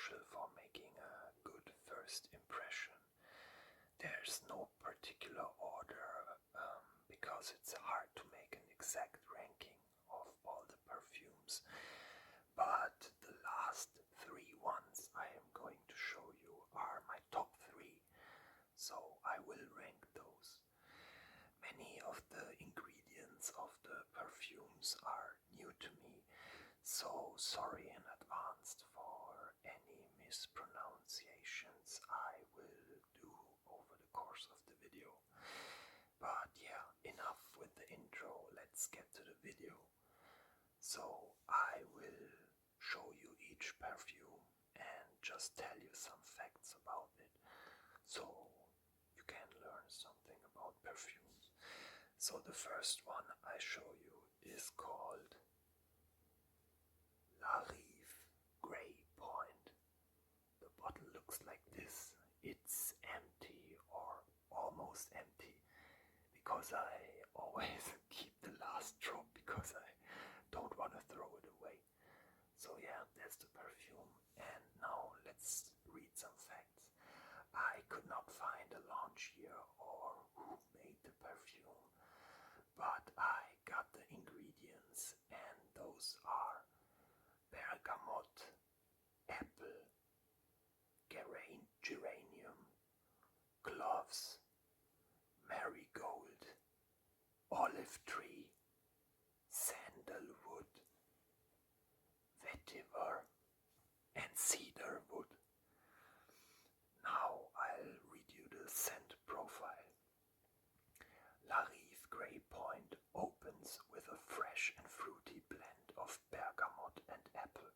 crucial for making a good first impression. There's no particular order because it's hard to make an exact ranking of all the perfumes. But the last 3 ones I am going to show you are my top 3, so I will rank those. Many of the ingredients of the perfumes are new to me, so sorry in advance for any mispronunciations I will do over the course of the video. But yeah, enough with the intro, let's get to the video. So I will show you each perfume and just tell you some facts about it, so you can learn something about perfumes. So the first one I show you is called La Rive Grey Point. The bottle looks like this. It's empty or almost empty because I always keep the last drop because I don't want to throw it away. So yeah, that's the perfume, and now let's read some facts. I could not find a launch year or who made the perfume, but I got the ingredients, and those are bergamot, apple, geranium, cloves, marigold, olive tree, sandalwood, vetiver, and cedar wood. Now I'll read you the scent profile. La Rive Grey Point opens with a fresh and fruity blend of bergamot and apple.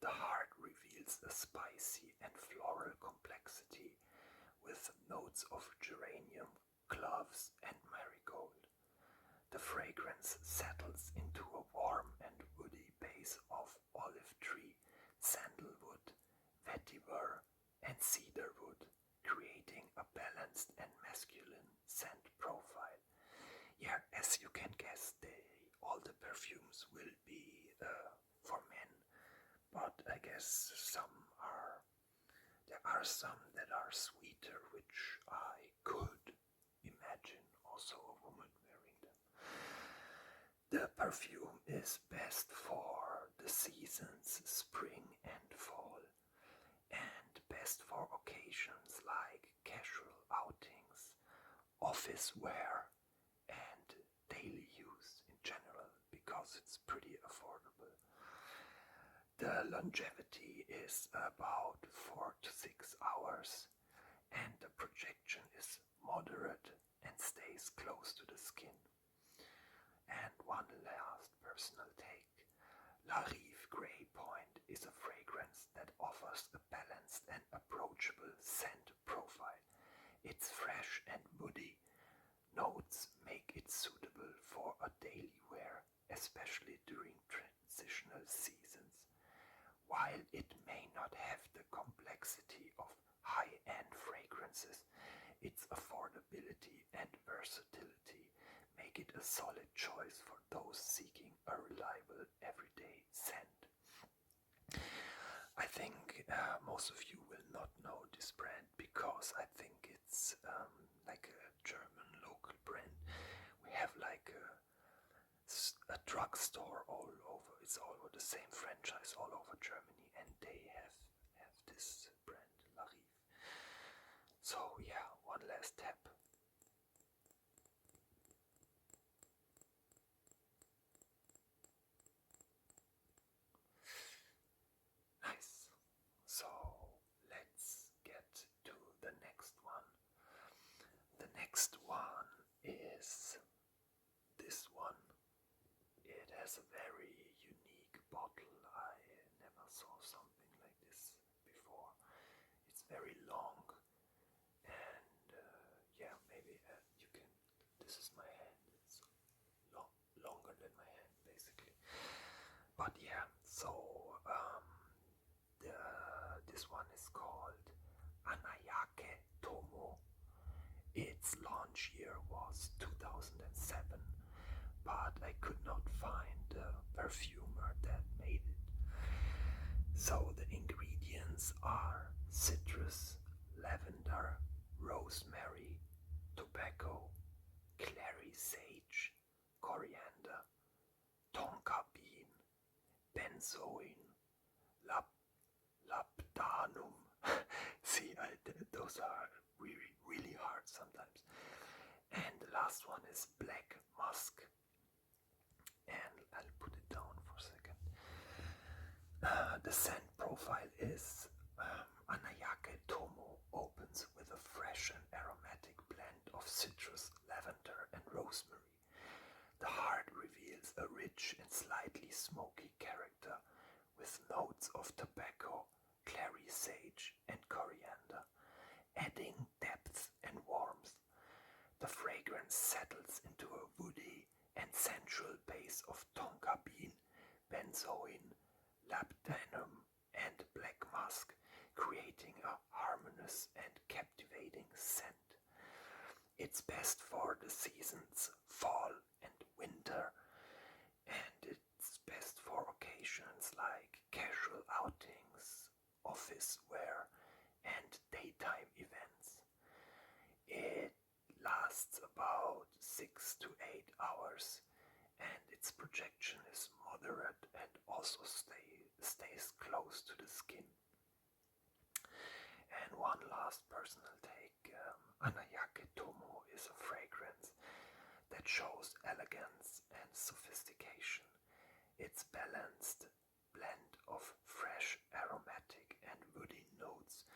The heart reveals a spicy and floral complexity with notes of geranium, cloves, and marigold. The fragrance settles into a warm and woody base of olive tree, sandalwood, vetiver, and cedarwood, creating a balanced and masculine scent profile. Yeah, as you can guess, all the perfumes will be for men, but I guess there are some that are sweeter, which I could imagine also a woman wearing them. The perfume is best for the seasons, spring and fall, and best for occasions like casual outings, office wear, and daily use in general, because it's pretty affordable. The longevity is about 4 to 6 hours, and the projection is moderate and stays close to the skin. And one last personal take. La Rive Grey Point is a fragrance that offers a balanced and approachable scent profile. It's fresh and woody. Notes make it suitable for a daily wear, especially during transitional seasons. While it may not have the complexity of high-end fragrances, its affordability and versatility make it a solid choice for those seeking a reliable everyday scent. I think most of you will not know this brand because I think it's like a German local brand. We have like a drugstore all over. It's all over the same franchise all over Germany, and they have this brand, La Rive. So yeah, one last tap. Nice. So let's get to the next one. The next one is this one. It has a very unique bottle. I never saw something like this before. It's very long, and yeah, maybe you can. This is my hand. It's longer than my hand, basically. But yeah, so this one is called Anayake Tomo. Its launch year was 2007, but I could not find a perfumer that made it. So the ingredients notes are citrus, lavender, rosemary, tobacco, clary sage, coriander, tonka bean, benzoin, labdanum. See, those are really, really hard sometimes. And the last one is black musk. And I'll put it down for a second. The scent profile is Anayake Tomo opens with a fresh and aromatic blend of citrus, lavender, and rosemary. The heart reveals a rich and slightly smoky character with notes of tobacco, clary sage, and coriander, adding depth and warmth. The fragrance settles into a woody and sensual base of tonka bean, benzoin, labdanum, and black musk, creating a harmonious and captivating scent. It's best for the seasons fall and winter, and it's best for occasions like casual outings, office wear, and daytime events. It lasts about 6 to 8 hours, and its projection is moderate and also stays close to the skin. And one last personal take, Anayake Tomo is a fragrance that shows elegance and sophistication. Its balanced blend of fresh, aromatic, and woody notes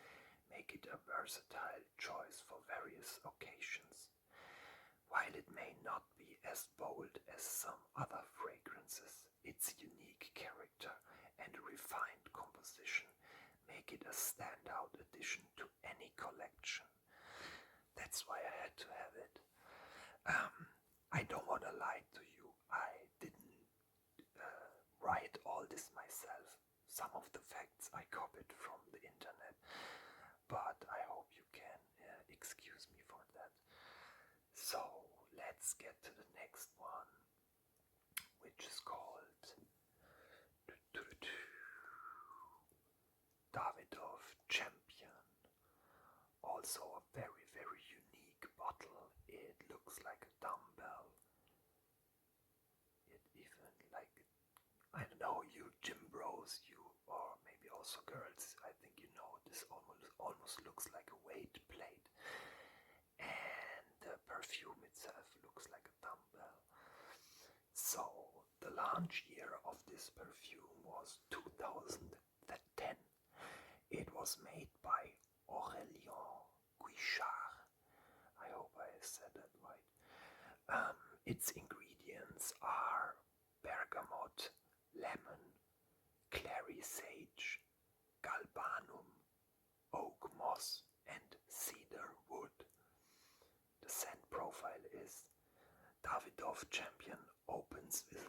make it a versatile choice for various occasions. While it may not be as bold as some other fragrances, its unique character and refined composition make it a standout addition to any collection. That's why I had to have it. I don't want to lie to you. I didn't write all this myself. Some of the facts I copied from the internet, but I hope you can excuse me for that. So let's get to the next one, which is called Davidoff Champion. Also a very, very unique bottle. It looks like a dumbbell. It even like, I don't know, you gym bros, you or maybe also girls, I think you know this almost looks like a weight plate. And the perfume itself looks like a dumbbell. So the launch year of this perfume was 2010. It was made by Aurélien Guichard. I hope I said that right. Its ingredients are bergamot, lemon, clary sage, galbanum, oak moss, and cedar wood. The scent profile is Davidoff Champion opens with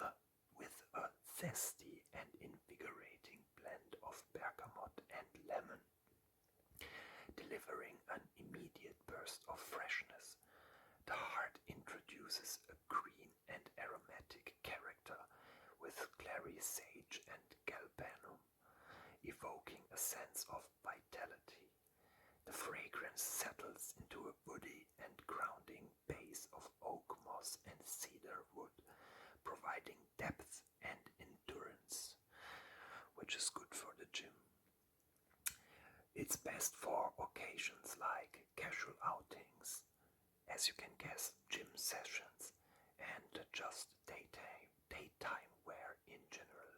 a zesty and invigorating blend of bergamot and lemon, delivering an immediate burst of freshness. The heart introduces a green and aromatic character with clary sage and galbanum, evoking a sense of vitality. The fragrance settles into a woody and grounding base of oak moss and cedar wood, providing depth and endurance, which is good for the gym. It's best for occasions like casual outings, as you can guess, gym sessions, and just daytime wear in general.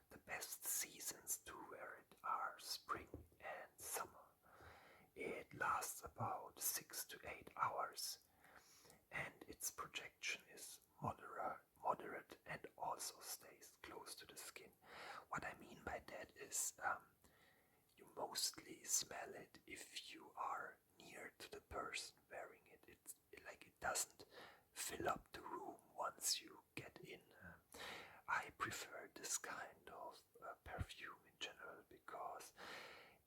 The best seasons to wear it are spring and summer. It lasts about 6 to 8 hours, and its projection is moderate and also stays close to the skin. What I mean by that is you mostly smell it if you are near to the person wearing it. It doesn't fill up the room once you get in. I prefer this kind of perfume in general because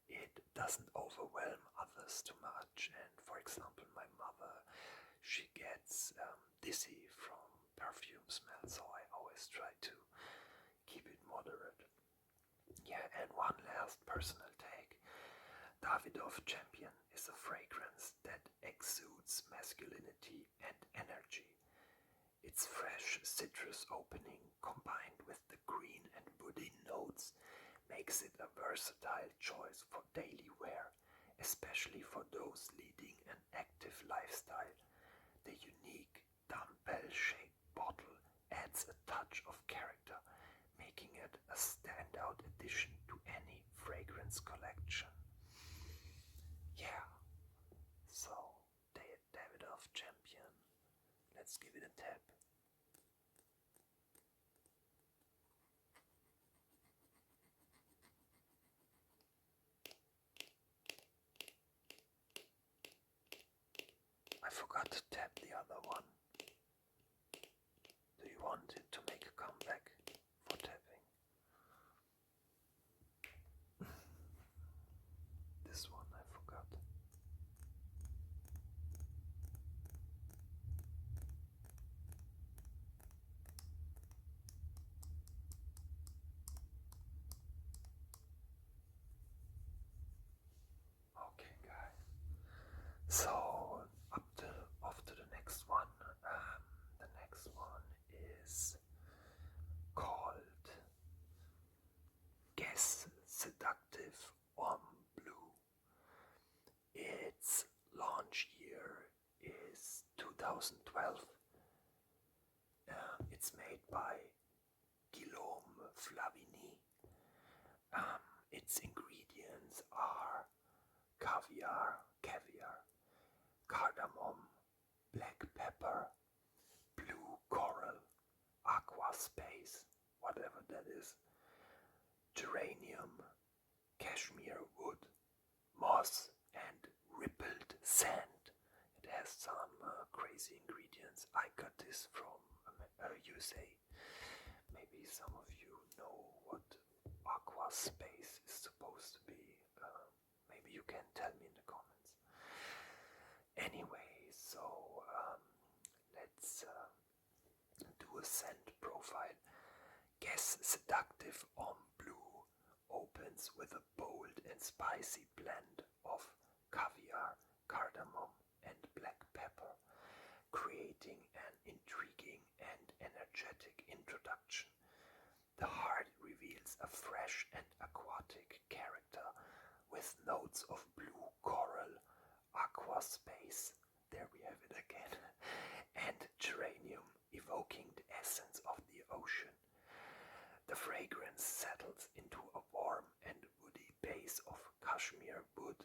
it doesn't overwhelm others too much. And for example, my mother, she gets dizzy from perfume smell, so I always try to keep it moderate. Yeah, and one last personal take. Davidoff Champion is a fragrance that exudes masculinity and energy. Its fresh citrus opening combined with the green and woody notes makes it a versatile choice for daily wear, especially for those leading an active lifestyle. The unique dumbbell-shaped bottle adds a touch of character, making it a standout addition to any fragrance collection. Yeah, so Davidoff Champion. Let's give it a tap. I forgot to tap the other one. Do you want it to make a comeback for tapping? This one I forgot. Okay, guys. So off to the next one. The next one is called Guess Seductive Homme Blue. Its launch year is 2012. It's made by Guillaume Flavigny. Its ingredients are caviar, cardamom, black pepper, blue coral, aqua space, whatever that is, geranium, cashmere wood, moss, and rippled sand. It has some crazy ingredients. I got this from USA. Maybe some of you know what aqua space is supposed to be. Maybe you can tell me in the comments. Anyway, so let's do a scent profile. Guess Seductive Homme Blue opens with a bold and spicy blend of caviar, cardamom, and black pepper, creating an intriguing and energetic introduction. The heart reveals a fresh and aquatic character with notes of blue coral, aqua space, there we have it again, and geranium, evoking the essence of the ocean. The fragrance settles into a warm and woody base of cashmere wood,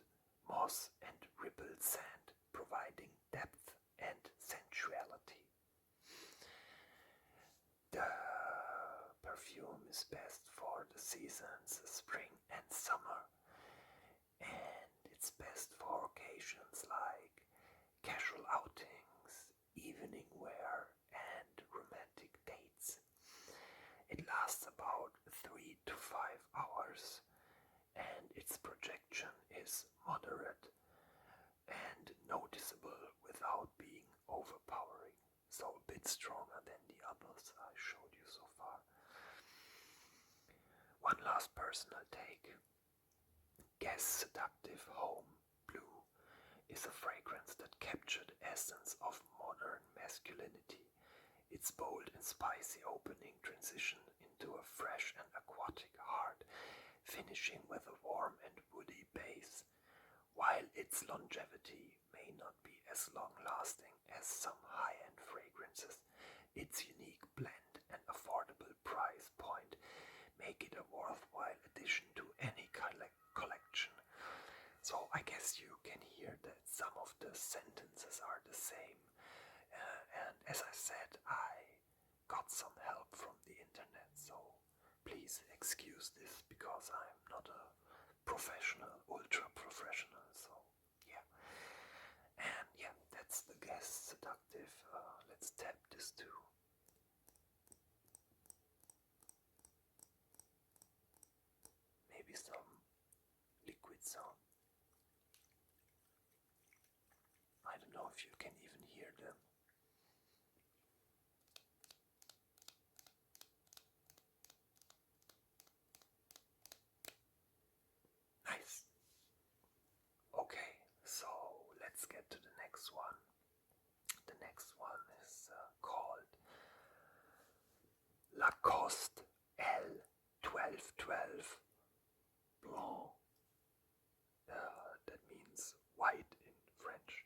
moss, and rippled sand, providing depth and sensuality. The perfume is best for the seasons spring and summer, and it's best for occasions like casual outings, evening wear, and romantic dates. It lasts about 3 to 5 hours, and its projection is moderate and noticeable without being overpowering, so a bit stronger than the others I showed you so far. One last personal take. Guess Seductive Homme Blue is a fragrance that captured the essence of modern masculinity. Its bold and spicy opening transitioned into a fresh and aquatic heart, finishing with a warm and woody base. While its longevity may not be as long-lasting as some high-end fragrances, its unique blend and affordable price point make it a worthwhile addition to any collection. So I guess you can hear that some of the sentences are the same. And as I said, I got some help from the internet, so please excuse this because I'm not a professional, ultra professional, so yeah. And yeah, that's the Guess Seductive. Let's tap this too. Maybe some liquid sound. I don't know if you can even hear them. Nice. 1212 Blanc. That means white in French.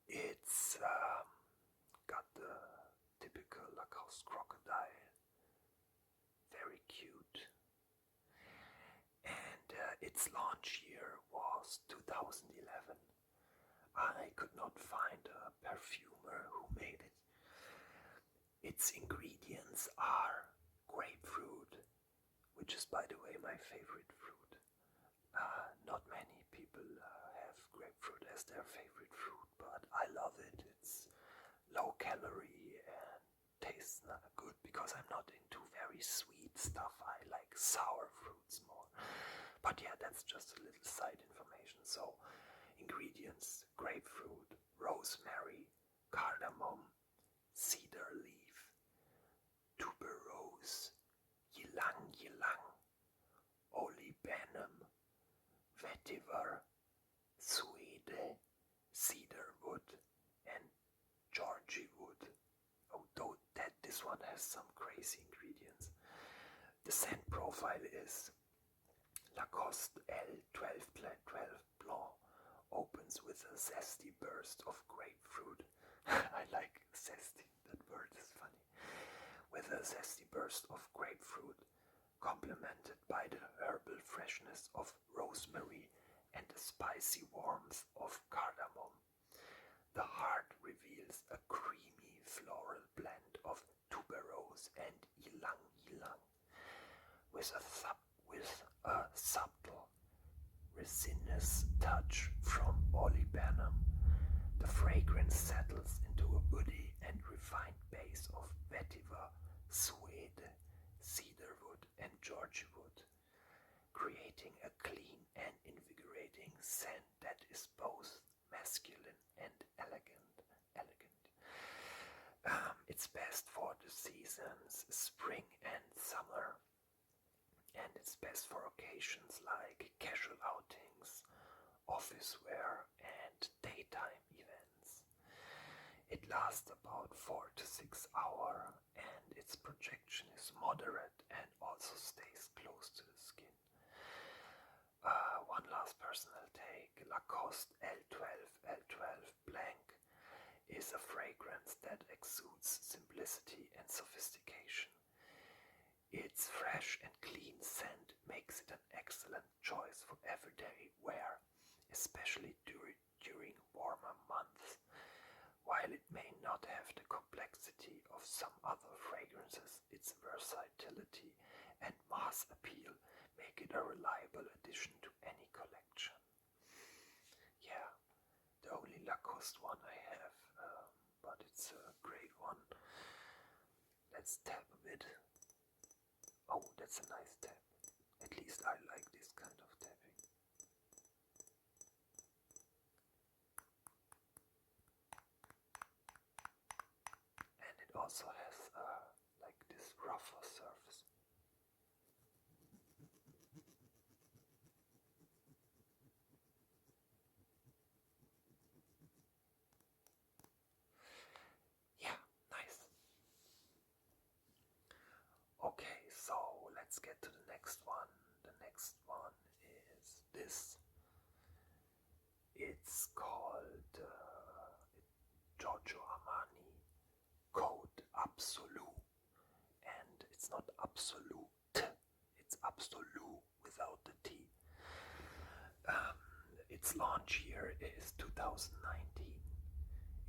It's got the typical Lacoste crocodile, very cute. And its launch year was 2011. I could not find a perfumer who made it. Its ingredients are grapefruit, which is, by the way, my favorite fruit. Not many people have grapefruit as their favorite fruit, but I love it. It's low calorie and tastes good because I'm not into very sweet stuff. I like sour fruits more. But yeah, that's just a little side information. So, ingredients: grapefruit, rosemary, cardamom, cedar leaf, tuberose, ylang ylang, olibanum, vetiver, suede, cedar wood, and Georgie wood. Although this one has some crazy ingredients. The scent profile is Lacoste L1212 Blanc opens with a zesty burst of grapefruit. I like zesty, that word is funny. With a zesty burst of grapefruit, complemented by the herbal freshness of rosemary and the spicy warmth of cardamom. The heart reveals a creamy floral blend of tuberose and ylang ylang, with a subtle resinous touch from olibanum. The fragrance settles into a woody and refined base of vetiver, suede, cedarwood, and Georgiewood, creating a clean and invigorating scent that is both masculine and elegant. It's best for the seasons spring and summer, and it's best for occasions like casual outings, office wear, and daytime events. It lasts about 4 to 6 hours, and its projection is moderate and also stays close to the skin. One last personal take: Lacoste L12 Blanc is a fragrance that exudes simplicity and sophistication. Its fresh and clean scent makes it an excellent choice for everyday wear, especially during warmer months. While it may not have the complexity of some other fragrances, its versatility and mass appeal make it a reliable addition to any collection. Yeah, the only Lacoste one I have, but it's a great one. Let's tap a bit. Oh, that's a nice tap. At least I like this kind of tapping. And it also has like this rougher surface. Yeah, nice. Okay, so let's get to the next one. The next one is this. It's called Giorgio Armani Code Absolute, and it's not absolute, it's absolute without the T. Its launch year is 2019.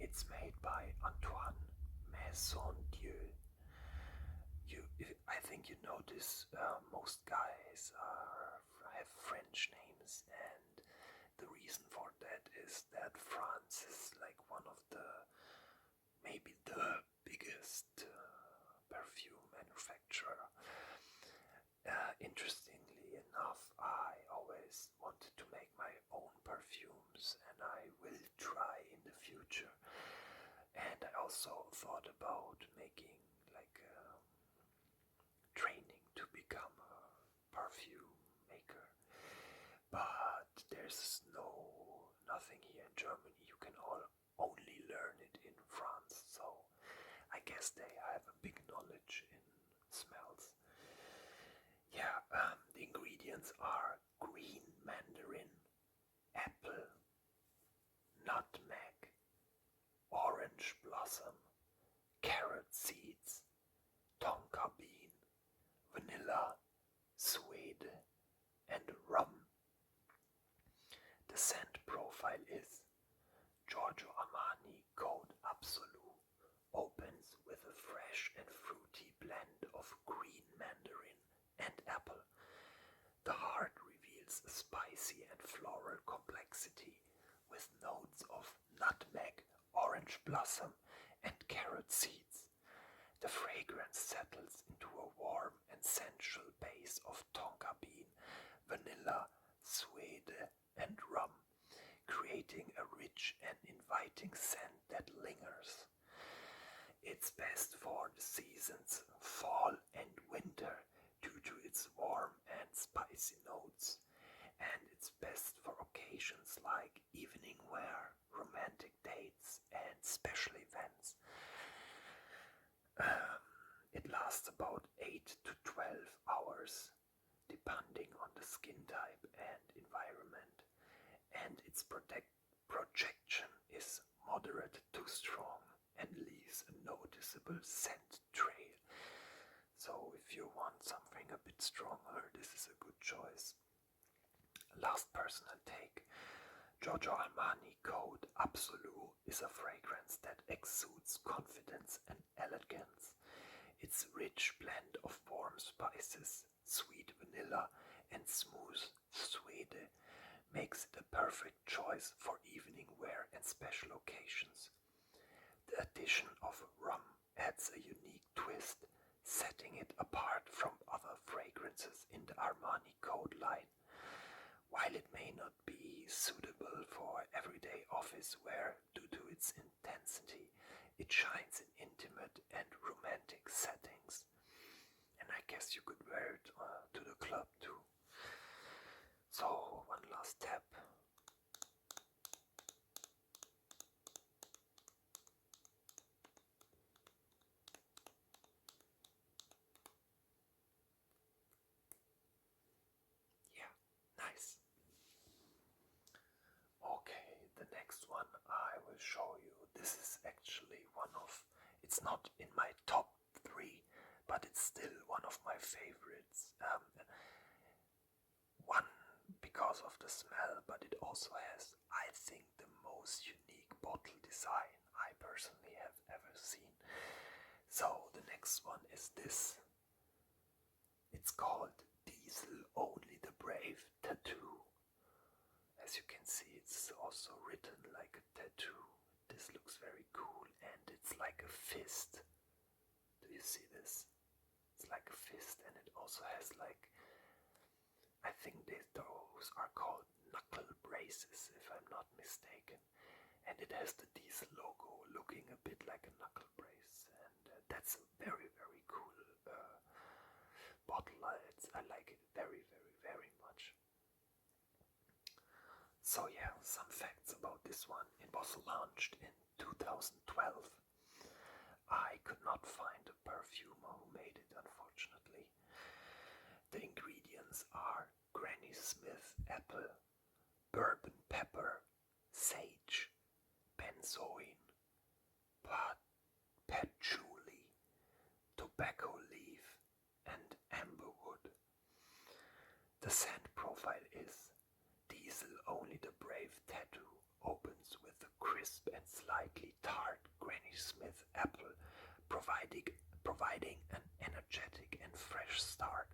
It's made by Antoine Maisondieu. I think you notice most guys have French names, and the reason for that is that France is like one of the, maybe the biggest perfume manufacturer. Interestingly enough, I always wanted to make my own perfumes, and I will try in the future. And I also thought about making like training to become a perfume maker, but there's nothing here in Germany. You can only learn it in France, so I guess they have a big knowledge in smells. ingredients are green mandarin, apple, nutmeg, orange blossom, carrot seeds, tonka bean, vanilla, suede, and rum. The scent profile is Giorgio Armani Code Absolute opens with a fresh and fruity blend of green mandarin and apple. The heart reveals a spicy and floral complexity with notes of nutmeg, orange blossom, and carrot seeds. The fragrance settles into a warm and sensual base of tonka bean, vanilla, suede, and rum, creating a rich and inviting scent that lingers. It's best for the seasons fall and winter due to its warm and spicy notes, and it's best for occasions like evening wear, romantic dates, and special events. It lasts about 8 to 12 hours, depending on the skin type and environment, and its projection is moderate to strong and leaves a noticeable scent trail. So if you want something a bit stronger, this is a good choice. Last personal take. Giorgio Armani Code Absolute is a fragrance that exudes confidence and elegance. Its rich blend of warm spices, sweet vanilla, and smooth suede makes it a perfect choice for evening wear and special occasions. The addition of rum adds a unique twist, setting it apart from other fragrances in the Armani Code line. While it may not be suitable for everyday office wear due to its intensity, it shines in intimate and romantic settings. And I guess you could wear it to the club too. So, one last tap. Yeah, nice. Okay, the next one I will show you. This is actually it's not in my top 3, but it's still one of my favorites. One, because of the smell, but it also has, I think, the most unique bottle design I personally have ever seen. So the next one is this. It's called Diesel Only the Brave Tattoo. As you can see, it's also written like a tattoo. This looks very cool, and it's like a fist. Do you see this? It's like a fist, and it also has like, I think those are called knuckle braces, if I'm not mistaken. And it has the Diesel logo looking a bit like a knuckle brace, and that's a very, very cool bottle. I like it very, very, very much. So yeah, some facts about this one. It was launched in 2012. I could not find a perfumer who made it, unfortunately. The ingredients are Granny Smith apple, bourbon pepper, sage, benzoin, patchouli, tobacco leaf, and amberwood. The scent profile is Diesel Only the Brave Tattoo opens with a crisp and slightly tart Granny Smith apple, providing an energetic and fresh start.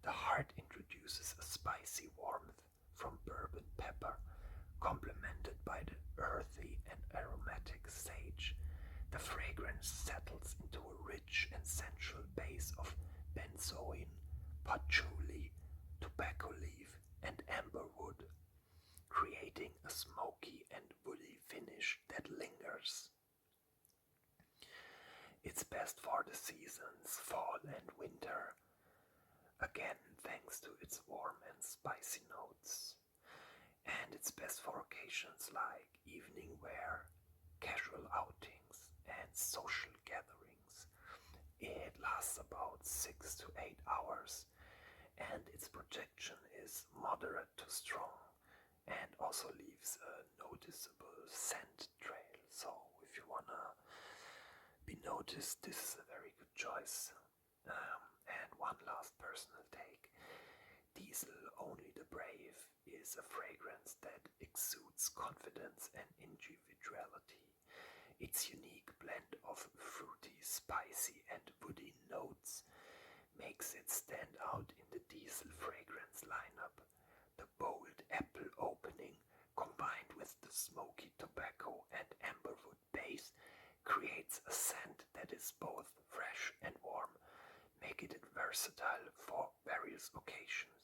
The heart introduces a spicy warmth from bourbon pepper, complemented by the earthy and aromatic sage. The fragrance settles into a rich and sensual base of benzoin, patchouli, tobacco leaf, and amberwood, creating a smoky and woody finish that lingers. It's best for the seasons fall and winter, again thanks to its warm and spicy notes. And it's best for occasions like evening wear, casual outings, and social gatherings. It lasts about 6 to 8 hours, and its projection is moderate to strong and also leaves a noticeable scent trail. So if you wanna be noticed, this is a very good choice. And one last personal take. Diesel Only the Brave is a fragrance that exudes confidence and individuality. Its unique blend of fruity, spicy, and woody notes makes it stand out in the Diesel fragrance lineup. The bold apple opening, combined with the smoky tobacco and amberwood base, creates a scent that is both fresh and warm, making it versatile for various occasions.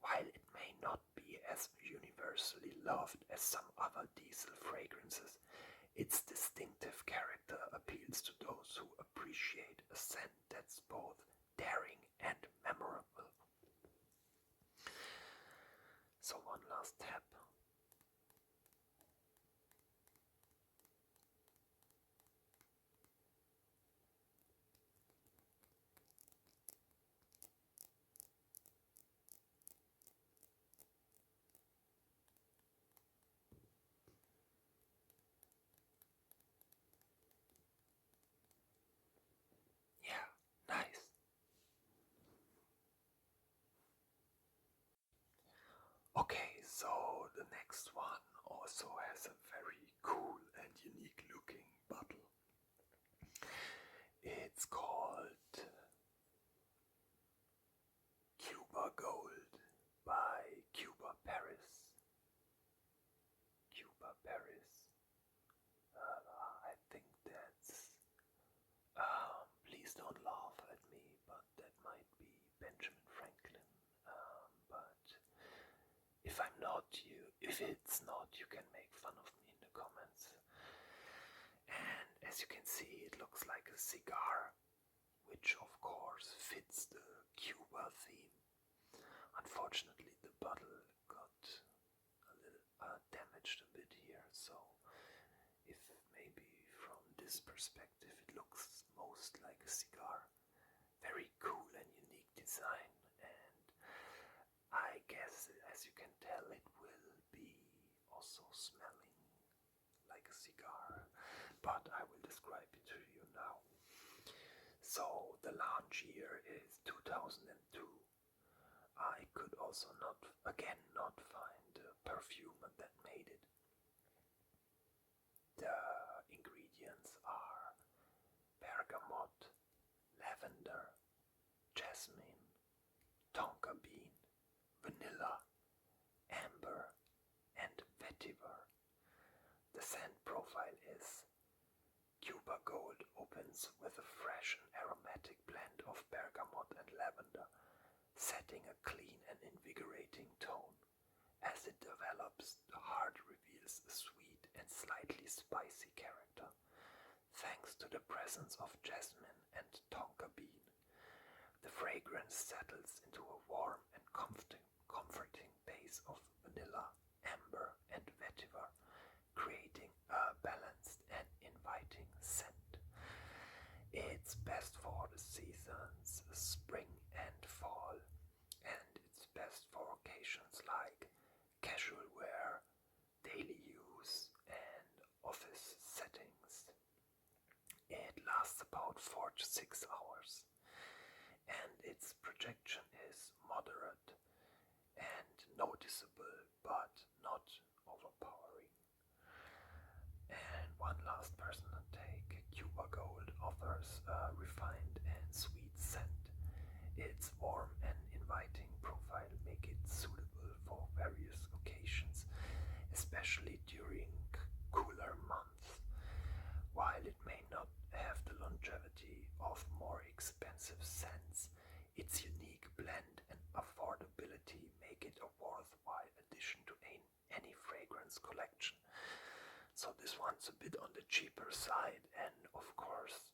While it may not be as universally loved as some other Diesel fragrances, its distinctive character appeals to those who appreciate a scent that's both daring and memorable. So one last tap. Yeah, nice. Okay, so the next one also has a very cool and unique looking bottle. It's called Cuba Gold by Cuba Paris. Cuba Paris. I think that's. Please don't laugh at me, but that might be Benjamin Franklin. But if I'm not, if it's not, you can make fun of me in the comments. And as you can see, it looks like a cigar, which of course fits the Cuba theme. Unfortunately, the bottle got a little damaged a bit here, so if maybe from this perspective it looks most like a cigar. Very cool and unique design, and I guess as you can tell it will be also smelling like a cigar, but I will describe it to you now. So the launch year is 2002. I could also not find the perfume that made it. The ingredients are bergamot, lavender, jasmine, tonka bean, vanilla, amber, and vetiver. The scent profile is Cuba Gold opens with a fresh and aromatic blend of bergamot and lavender, setting a clean and invigorating tone. As it develops, the heart reveals a sweet and slightly spicy character, thanks to the presence of jasmine and tonka bean. The fragrance settles into a warm and comforting base of vanilla, amber, and vetiver, creating a balanced and inviting scent. It's best for the seasons spring and fall, and it's best for occasions like casual wear, daily use, and office settings. It lasts about 4 to 6 hours, and its projection is moderate and noticeable but not overpowering. And one last personal take, Cuba Gold offers a refined and sweet scent. Its warm and inviting profile make it suitable for various occasions, especially during cooler months. While it may not have the longevity of more expensive scents, its unique blend and affordability make it a worthwhile addition to any fragrance collection. So this one's a bit on the cheaper side, and of course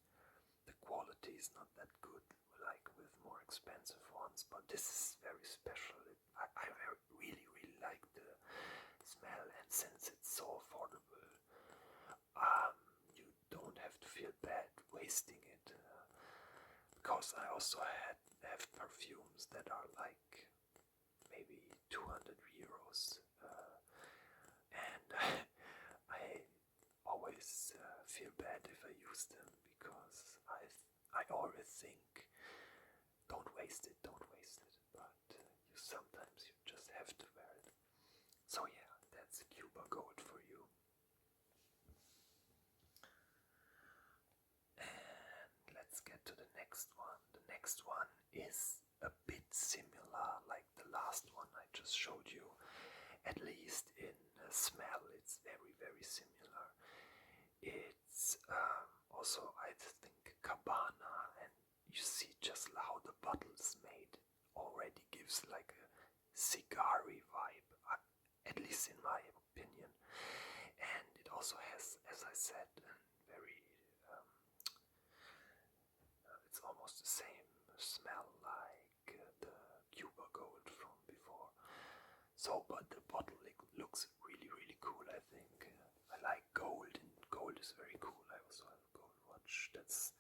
the quality is not that good like with more expensive ones, but this is very special. I really like the smell, and since it's so affordable, you don't have to feel bad wasting it, because I also have perfumes that are like 200 euros. And I always feel bad if I use them, because I always think, don't waste it, but sometimes you just have to wear it. So yeah, that's Cuba Gold for you. And let's get to the next one. The next one is a bit similar like the last one I just showed you. At least in smell, it's very, very similar. It's also, I think, Cabana, and you see just how the bottle's made already gives like a cigar-y vibe, at least in my opinion. And it also has, as I said, a very, it's almost the same smell like the Cuba Gold from before. So, but the bottle looks really, really cool, I think. I like gold, and gold is very cool. I also have a gold watch. That's,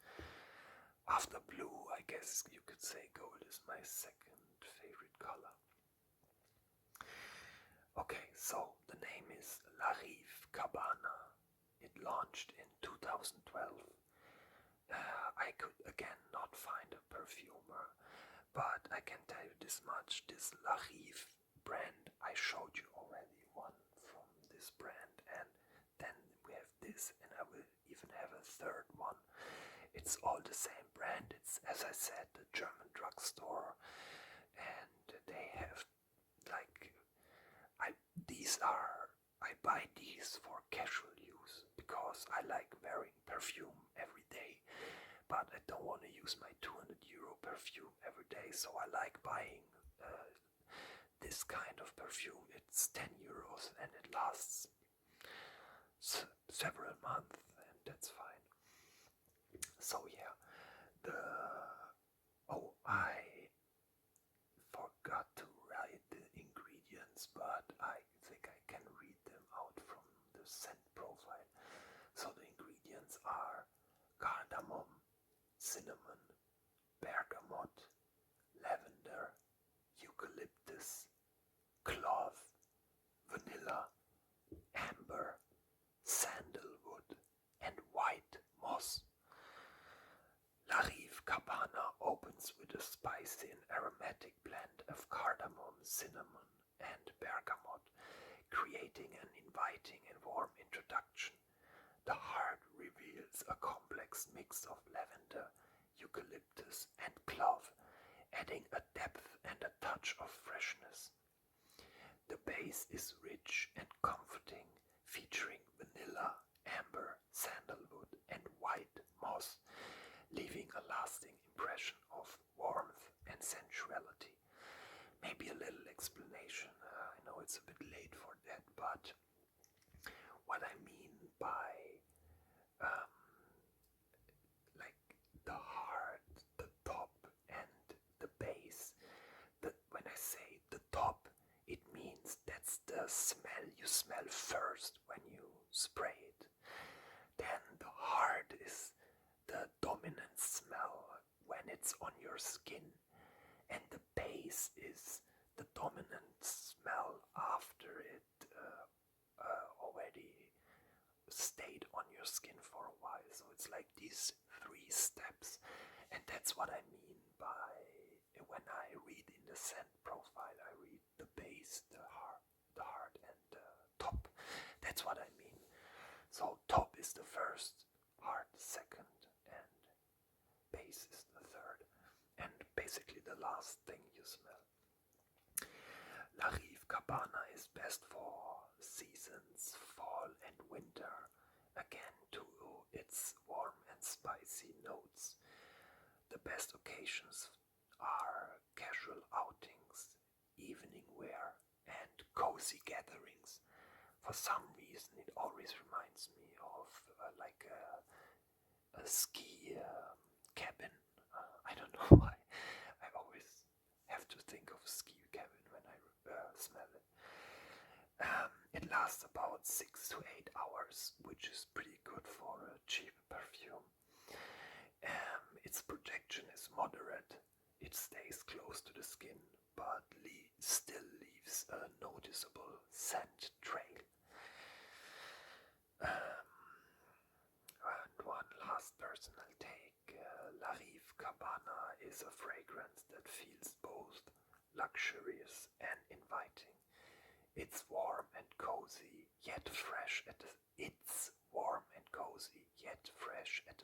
after blue, I guess you could say gold is my second favorite color. Okay, so the name is La Rive Cabana. It launched in 2012. I could again not find a perfumer, but I can tell you this much: this La Rive brand, I showed you already one from this brand, and then we have this, and I will even have a third one. It's all the same brand. It's, as I said, the German drugstore, and they have like, I buy these for casual use because I like wearing perfume every day, but I don't want to use my 200 euro perfume every day, so I like buying this kind of perfume. It's 10 euros and it lasts several months, and that's fine. So yeah, I forgot to write the ingredients, but I think I can read them out from the scent profile. So the ingredients are cardamom, cinnamon, bergamot, lavender, eucalyptus, clove, vanilla, amber, sandalwood, and white moss. La Rive Cabana opens with a spicy and aromatic blend of cardamom, cinnamon, and bergamot, creating an inviting and warm introduction. The heart reveals a complex mix of lavender, eucalyptus, and clove, adding a depth and a touch of freshness. The base is rich and comforting, featuring vanilla, amber, sandalwood, and white moss, leaving a lasting impression of warmth and sensuality. Maybe a little explanation. I know it's a bit late for that, but what I mean by like the heart, the top, and the base. When I say the top, it means that's the smell you smell first when you spray it. Then the heart is the dominant smell when it's on your skin, and the base is the dominant smell after it already stayed on your skin for a while. So it's like these 3 steps, and that's what I mean by, when I read in the scent profile, I read the base, the heart, and the top. That's what I mean. So top is the first, heart second, and base is the third, and basically the last thing you smell. La Rive Cabana is best for seasons, fall and winter, again to its warm and spicy notes. The best occasions are casual outings, evening wear, and cozy gatherings. For some reason, it always reminds me of like a ski cabin. I don't know why. I always have to think of ski cabin when I smell it. It lasts about 6 to 8 hours, which is pretty good for a cheap perfume. Its projection is moderate. It stays close to the skin, but still leaves a noticeable scent trail. And one last personal take. La Rive Cabana is a fragrance that feels both luxurious and inviting. It's warm and cozy, yet fresh at the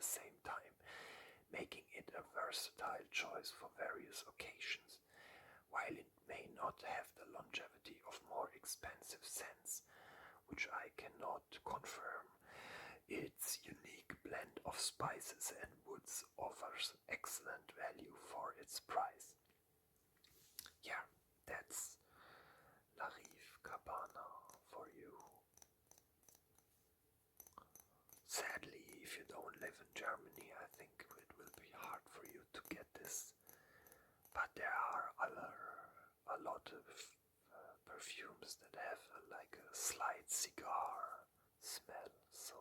same time, making it a versatile choice for various occasions. While it may not have the longevity of more expensive scents, which I cannot confirm, its unique blend of spices and woods offers excellent value for its price. Yeah, that's La Rive Cabana for you. Sadly, if you don't live in Germany, I think it will be hard for you to get this. But there are a lot of perfumes that have like a slight cigar smell, so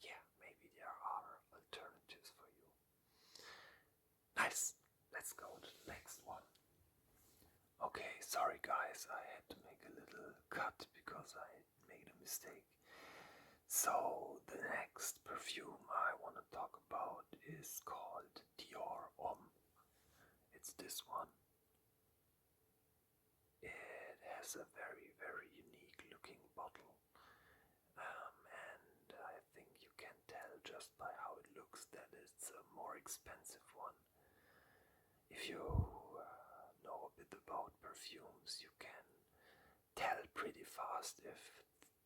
yeah, maybe there are alternatives for you. Nice, let's go to the next one. Okay, sorry guys, I had to make a little cut because I made a mistake. So the next perfume I want to talk about is called Dior Homme. It's this one. It has a very, very unique looking bottle. And I think you can tell just by how it looks that it's a more expensive one. If you know a bit about perfumes, you can tell pretty fast if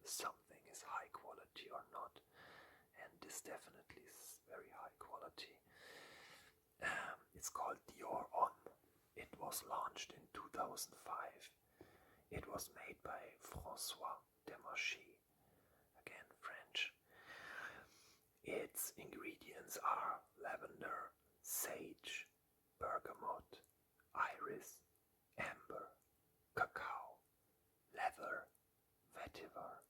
something is high quality or not. And this definitely is very high quality. It's called Dior Homme. It was launched in 2005. It was made by François Demarchi, again French. Its ingredients are lavender, sage, bergamot, iris, amber, cacao, leather, vetiver,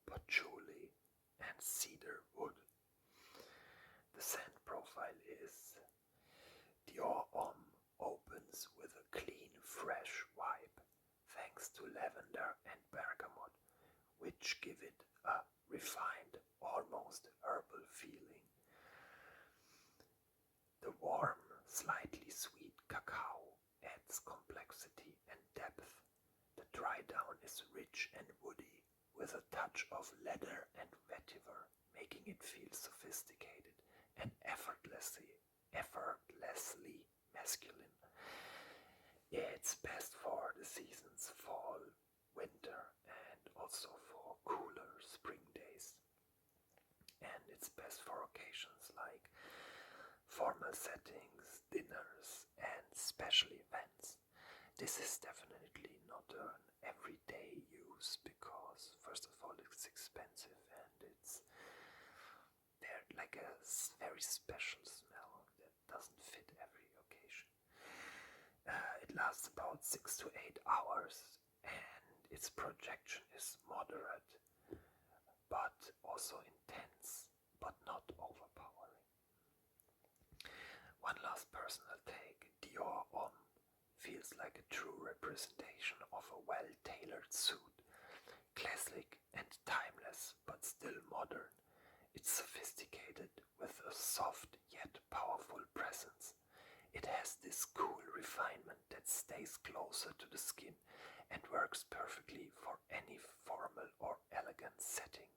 patchouli, and cedar wood. The scent profile is Dior Homme opens with a clean, fresh vibe, thanks to lavender and bergamot, which give it a refined, almost herbal feeling. The warm, slightly sweet cacao adds complexity and depth. The dry down is rich and woody, with a touch of leather and vetiver, making it feel sophisticated and effortlessly masculine. It's best for the seasons fall, winter, and also for cooler spring days. And it's best for occasions like formal settings, dinners, and special events. This is definitely not an everyday use because, first of all, it's expensive and it's like a very special smell that doesn't fit every occasion. It lasts about 6 to 8 hours and its projection is moderate but also intense but not overpowering. One last personal take. Dior Homme feels like a true representation of a well-tailored suit. Classic and timeless but still modern. It's sophisticated with a soft yet powerful presence. It has this cool refinement that stays closer to the skin and works perfectly for any formal or elegant setting.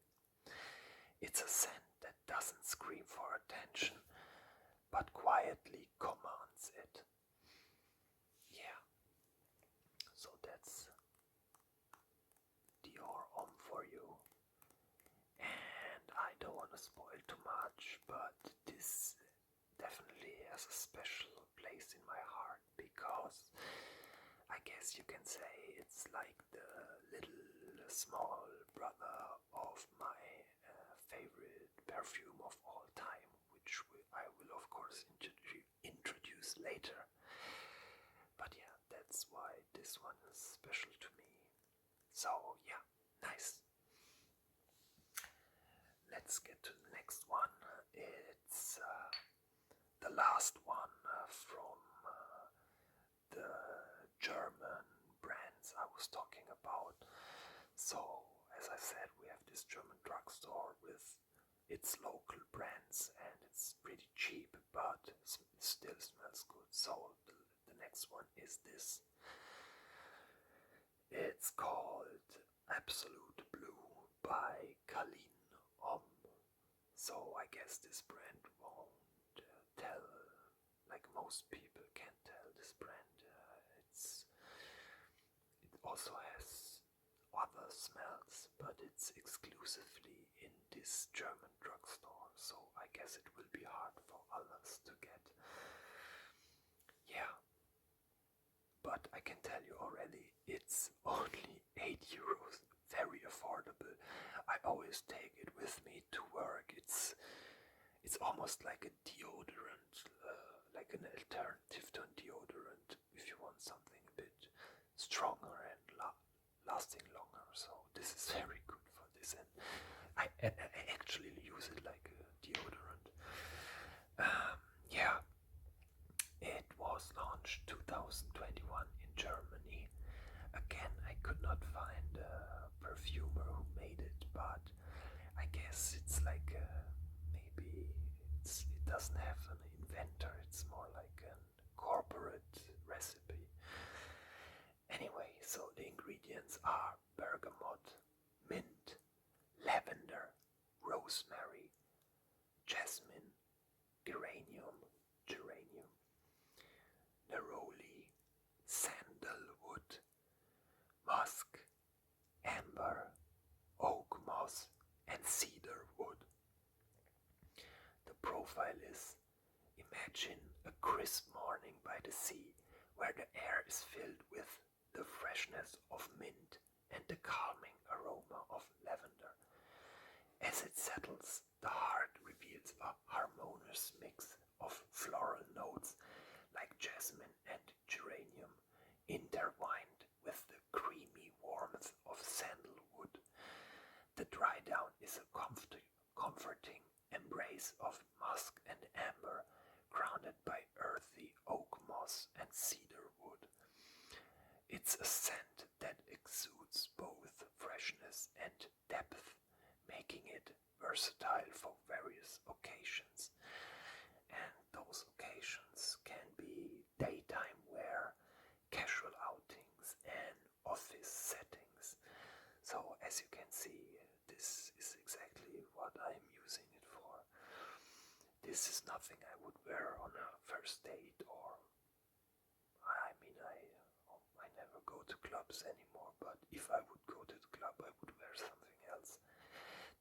It's a scent that doesn't scream for attention, but quietly commands it. Yeah, so that's Dior Homme for you. And I don't want to spoil too much, but this definitely has a special place in my heart because I guess you can say it's like the little small brother of my favorite perfume of all time, which I will of course introduce later. But yeah, that's why this one is special to me. So yeah, nice. Let's get to the next one. It's the last one from the So, as I said, we have this German drugstore with its local brands, and it's pretty cheap, but it still smells good. So, the next one is this. It's called Absolute Blue by Kalin Om. So, I guess this brand won't tell, like most people can't tell this brand. It also has other smells, but it's exclusively in this German drugstore, so I guess it will be hard for others to get. Yeah, but I can tell you already, it's only 8 euros, very affordable. I always take it with me to work. It's almost like a deodorant, like an alternative to a deodorant if you want something a bit stronger and lasting longer. So this is very good for this, and I actually use it like a deodorant. Yeah, it was launched 2021 in Germany. Again, I could not find a perfumer who made it, but I guess it's like maybe it doesn't have an inventor. It's more like a corporate recipe. Anyway, so the ingredients are bergamot, mint, lavender, rosemary, jasmine, geranium, neroli, sandalwood, musk, amber, oak moss, and cedar wood. The profile is: imagine a crisp morning by the sea where the air is filled with the freshness of mint and the calming aroma of lavender. As it settles, the heart reveals a harmonious mix of floral notes like jasmine and geranium, intertwined with the creamy warmth of sandalwood. The dry down is a comforting embrace of musk and amber, grounded by earthy oak moss and cedar wood. It's a scent that exudes both freshness and depth, making it versatile for various occasions. And those occasions can be daytime wear, casual outings, and office settings. So as you can see, this is exactly what I'm using it for. This is nothing I would wear on a first date, or I mean, I never go to clubs anymore, but if I would go to the club, I would wear something else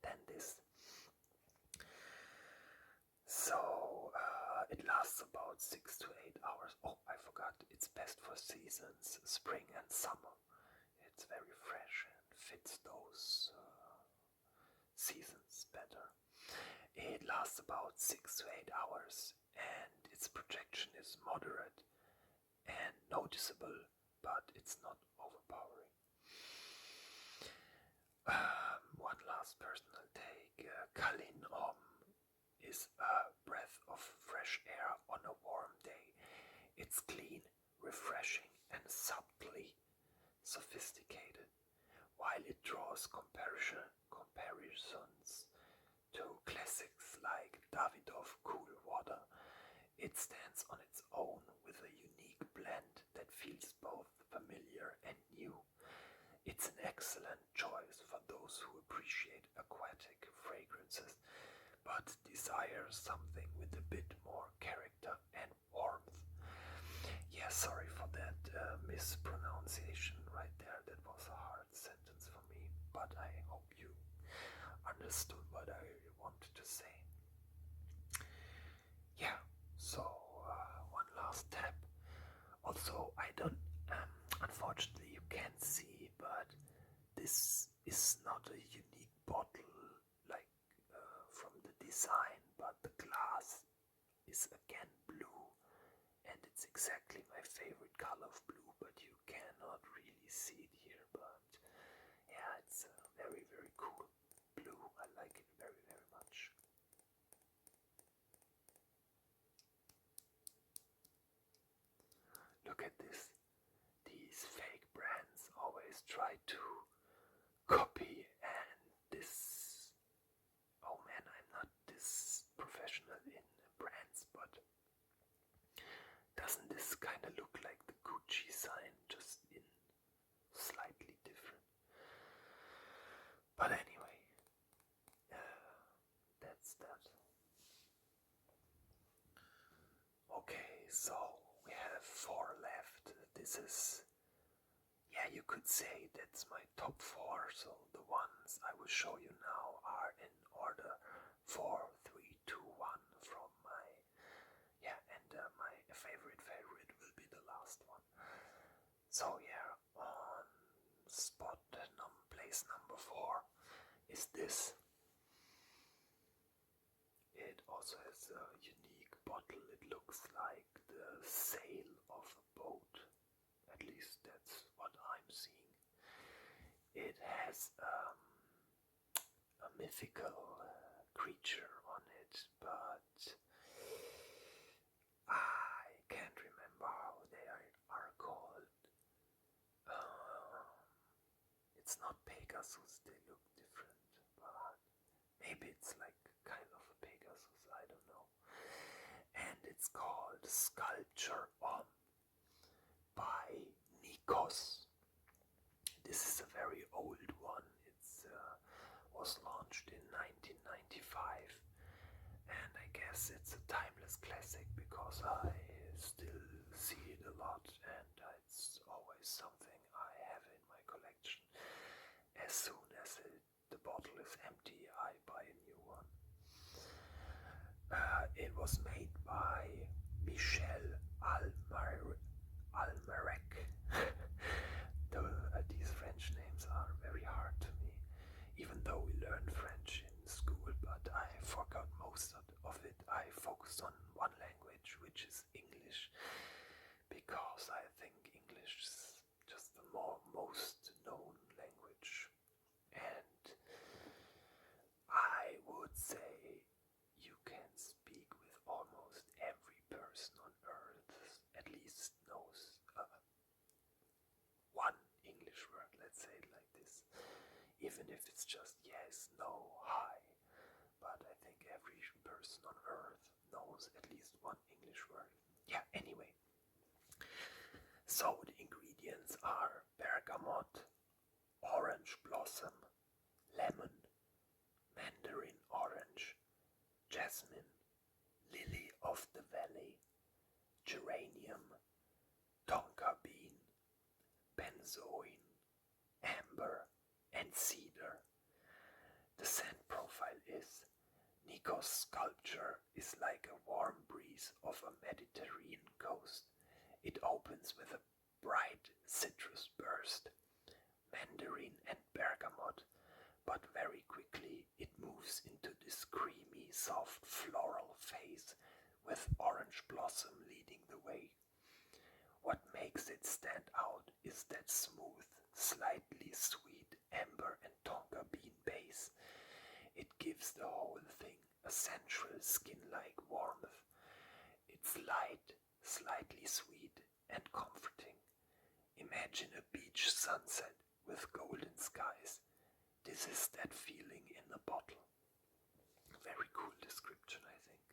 than this. So it lasts about 6 to 8 hours. Oh, I forgot, it's best for seasons, spring and summer. It's very fresh and fits those seasons better. It lasts about 6 to 8 hours, and its projection is moderate and noticeable, but it's not overpowering. One last personal take. Kalin Om is a breath of fresh air on a warm day. It's clean, refreshing, and subtly sophisticated. While it draws comparisons to classics like Davidoff Cool Water, it stands on its own with a unique blend that feels both familiar and new. It's an excellent choice for those who appreciate aquatic fragrances but desire something with a bit more character and warmth. Yeah, sorry for that mispronunciation right there. That was a hard sentence for me, but I hope you understood what I wanted to say. Yeah, so one last tap. Also, I don't, unfortunately you can't see, but this is not a unique bottle like from the design, but the glass is again blue, and it's exactly my favorite color of blue, but you cannot really see it here. But yeah, it's very, very cool blue. I like it very, very much. Look at this. These fake brands always try to copy Doesn't this kind of look like the Gucci sign, just in slightly different? But anyway, that's that. Okay, so we have 4 left. This is, yeah, you could say that's my top 4. So the ones I will show you now are in order 4, 3, 2, 1 from my, yeah, and my favorite will be the last one. So yeah, on place number 4 is this. It also has a unique bottle. It looks like the sail of a boat. At least that's what I'm seeing. It has a mythical creature on it, but I can't remember how they are called. It's not Pegasus, they look different, but maybe it's like kind of a Pegasus, I don't know. And it's called Sculpture by Nikos. This is a very old one. It was launched in 1995, and I guess it's a timeless classic because I still see it a lot, and it's always something I have in my collection. As soon as the bottle is empty, I buy a new one. It was made by Michel Almarec. These French names are very hard to me, even though we learned French in school, but I forgot most of it. I focused on one language, which is English, because I think English is just the most known language. And I would say you can speak with almost every person on earth, at least knows one English word, let's say it like this. Even if it's just yes, no, hi. But I think every person on earth knows at least one English word. Yeah, anyway. So the ingredients are bergamot, orange blossom, lemon, mandarin orange, jasmine, lily of the valley, geranium, tonka bean, benzoin, amber, and cedar. The scent profile is Nikos' sculpture is like a warm breeze of a Mediterranean coast. It opens with a bright citrus burst, mandarin and bergamot, but very quickly it moves into this creamy, soft floral phase with orange blossom leading the way. What makes it stand out is that smooth, slightly sweet amber and tonka bean base. It gives the whole thing a sensual skin-like warmth. It's light, slightly sweet and comforting. Imagine a beach sunset with golden skies. This is that feeling in a bottle. Very cool description, I think.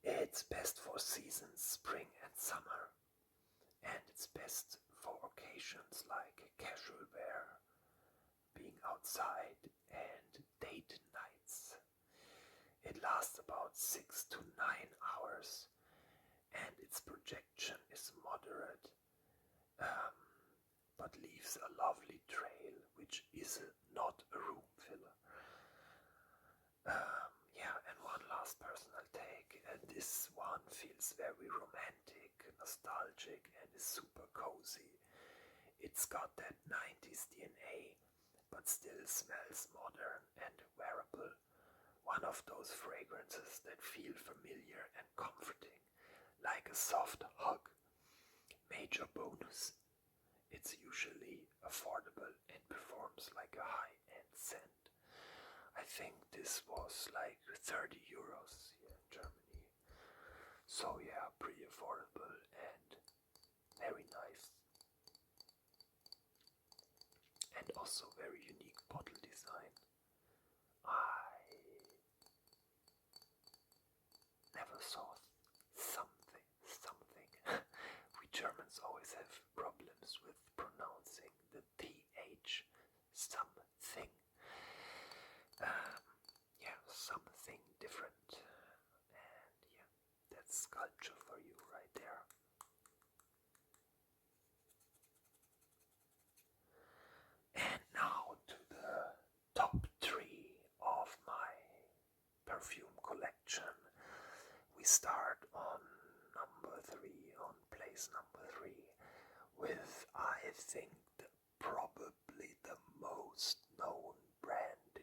It's best for seasons, spring and summer. And it's best for occasions like casual wear, being outside, and date nights. It lasts about 6 to 9 hours, and its projection is moderate, but leaves a lovely trail, which is not a room filler. And one last personal take. This one feels very romantic, nostalgic, and is super cozy. It's got that 90s DNA, but still smells modern and wearable. One of those fragrances that feel familiar and comforting, like a soft hug. Major bonus, it's usually affordable and performs like a high-end scent. I think this was like 30 euros here in Germany. So yeah, pretty affordable and very nice. And also very unique bottle design. I never saw something always have problems with pronouncing the TH something. Yeah, something different. And yeah, that's sculpture for you right there. And now to the top 3 of my perfume collection. We start on place number 3, with, I think, probably the most known brand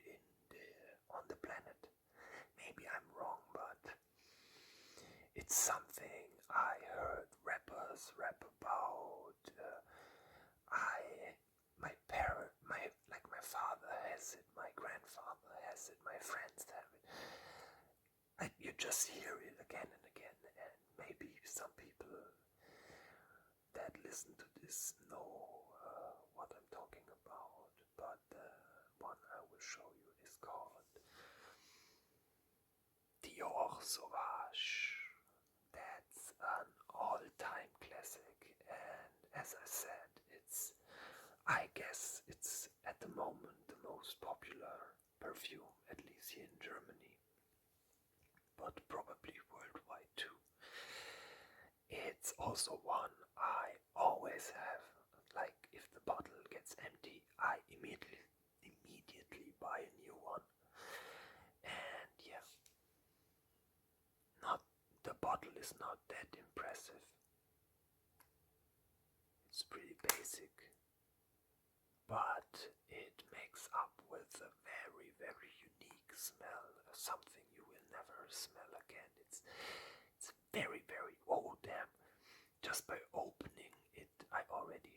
on the planet. Maybe I'm wrong, but it's something I heard rappers rap about. My father has it, my grandfather has it, my friends have it. You just hear it again and again, and maybe some people that listen to this know what I'm talking about, but the one I will show you is called Dior Sauvage. That's an all-time classic, and as I said, I guess it's at the moment the most popular perfume, at least here in Germany, but probably worldwide too. It's also one I always have. Like, if the bottle gets empty, I immediately buy a new one. And yeah, the bottle is not that impressive. It's pretty basic, but it makes up with a very, very unique smell, something you will never smell again. It's very, very, oh damn, just by opening it, I already,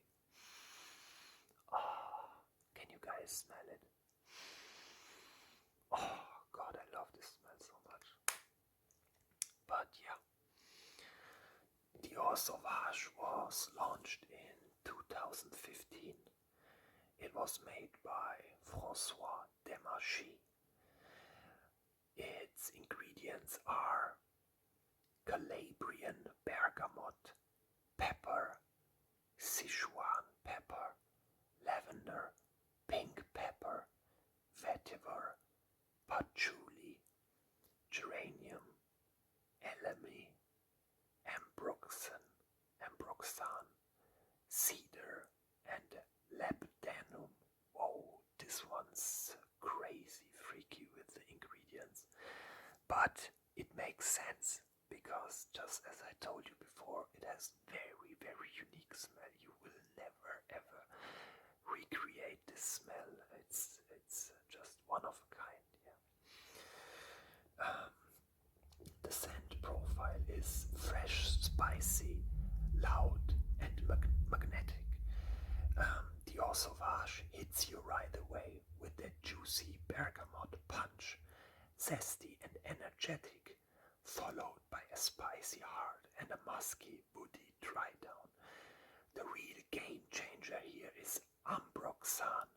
can you guys smell it? Oh god, I love this smell so much. But yeah, Dior Sauvage was launched in 2015. It was made by François Demachy. Its ingredients are Calabrian bergamot, pepper, Sichuan pepper, lavender, pink pepper, vetiver, patchouli, geranium, elemi, ambroxan, cedar, and labdanum. Whoa, this one's crazy freaky with the ingredients. But it makes sense, because just as I told you before, it has very, very unique smell. You will never ever recreate this smell. It's just one of a kind. Yeah. The scent profile is fresh, spicy, loud, and magnetic. Dior Sauvage hits you right away with that juicy bergamot punch, zesty and energetic, followed by a spicy heart and a musky, woody dry down. The real game changer here is ambroxan,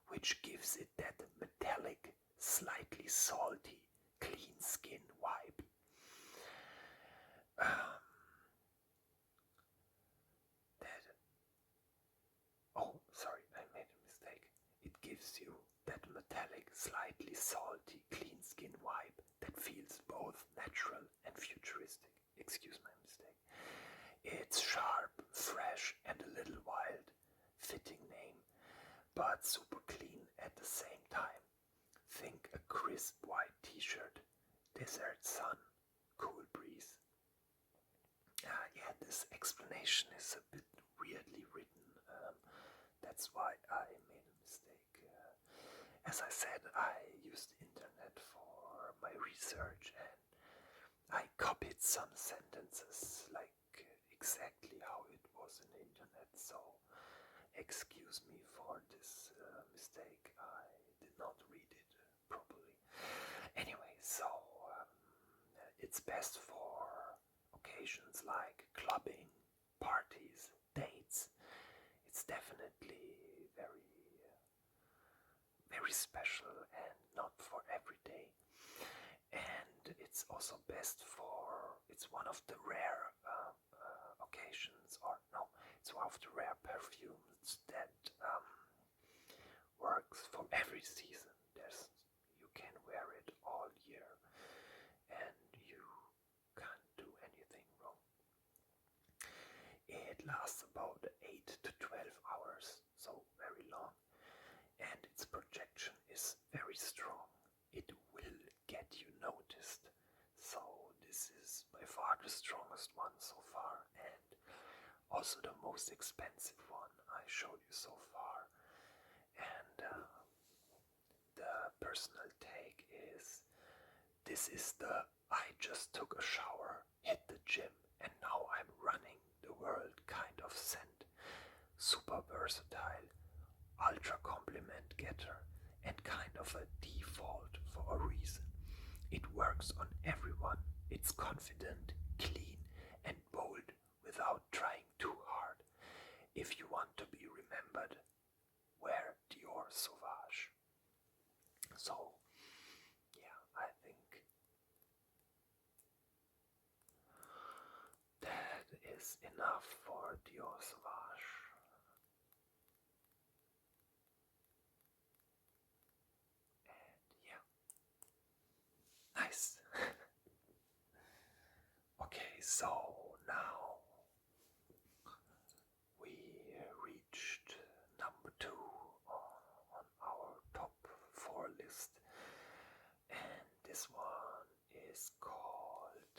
which gives it that metallic, slightly salty, clean skin vibe. Sorry, I made a mistake. It gives you that metallic, slightly salty, clean skin vibe that feels both natural and futuristic. Excuse my mistake. It's sharp, fresh, and a little wild. Fitting name, but super clean at the same time. Think a crisp white t-shirt, desert sun, cool breeze. Yeah, this explanation is a bit weirdly written. That's why I made a mistake. As I said, I used the internet for my research, and I copied some sentences like exactly how it was in the internet. So excuse me for this mistake. I did not read it properly. Anyway, so it's best for occasions like clubbing, parties, dates. It's definitely very special and not for every day. And it's also best for, it's one of the rare occasions occasions, or no, it's one of the rare perfumes that works for every season. You can wear it all year and you can't do anything wrong. It lasts about 8 to 12 hours, so very long, and its projection is very strong. It will get you noticed. So this is by far the strongest one so far, and also the most expensive one I showed you so far. And the personal take is, this is the I just took a shower, hit the gym, and now I'm running the world kind of scent. Super versatile, ultra compliment getter, and kind of a default for a reason. It works on everyone. It's confident, clean, and bold without trying too hard. If you want to be remembered, wear Dior Sauvage. So, yeah, I think that is enough for Dior Sauvage. And yeah, nice. Okay, so now we reached number 2 on our top 4 list, and this one is called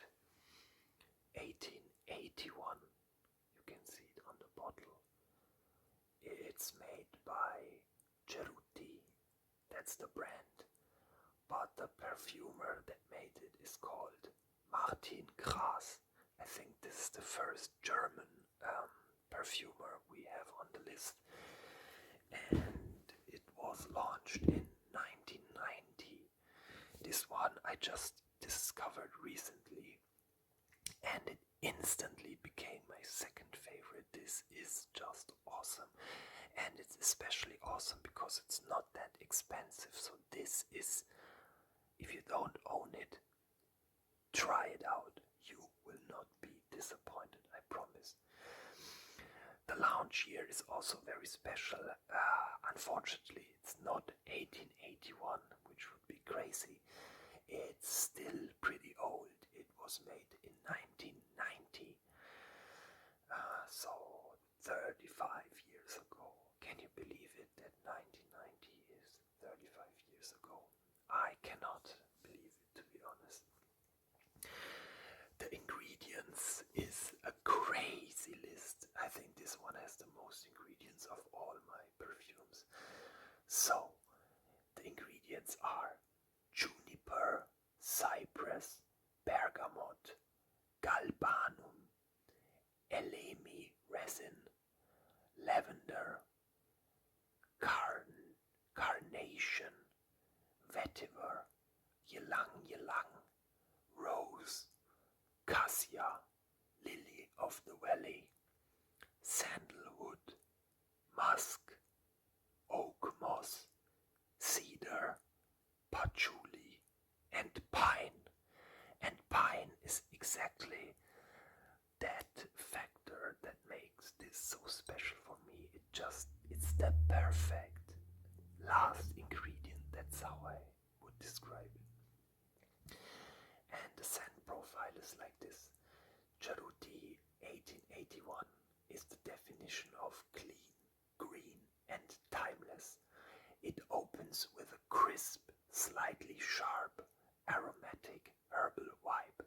1881. You can see it on the bottle. It's made by Cerutti, that's the brand, but the perfumer that made it is called Martin Gras. I think this is the first German perfumer we have on the list, and it was launched in 1990. This one I just discovered recently, and it instantly became my second favorite. This is just awesome, and it's especially awesome because it's not that expensive. So this is, if you don't own it, try it out. You will not be disappointed, I promise. The launch year is also very special. Unfortunately, it's not 1881, which would be crazy. It's still pretty old. It was made in 1990. So 35 years ago. Can you believe it that 1990 is 35 years ago? I cannot believe it, to be honest. The ingredients is a crazy list. I think this one has the most ingredients of all my perfumes. So, the ingredients are juniper, cypress, bergamot, galbanum, elemi resin, lavender, carnation, vetiver, ylang ylang, rose, cassia, lily of the valley, sandalwood, musk, oak moss, cedar, patchouli, and pine. And pine is exactly that factor that makes this so special for me. It's the perfect last ingredient. That's how I would describe it. And the scent profile is like this. Cerutti 1881 is the definition of clean, green, and timeless. It opens with a crisp, slightly sharp, aromatic herbal vibe,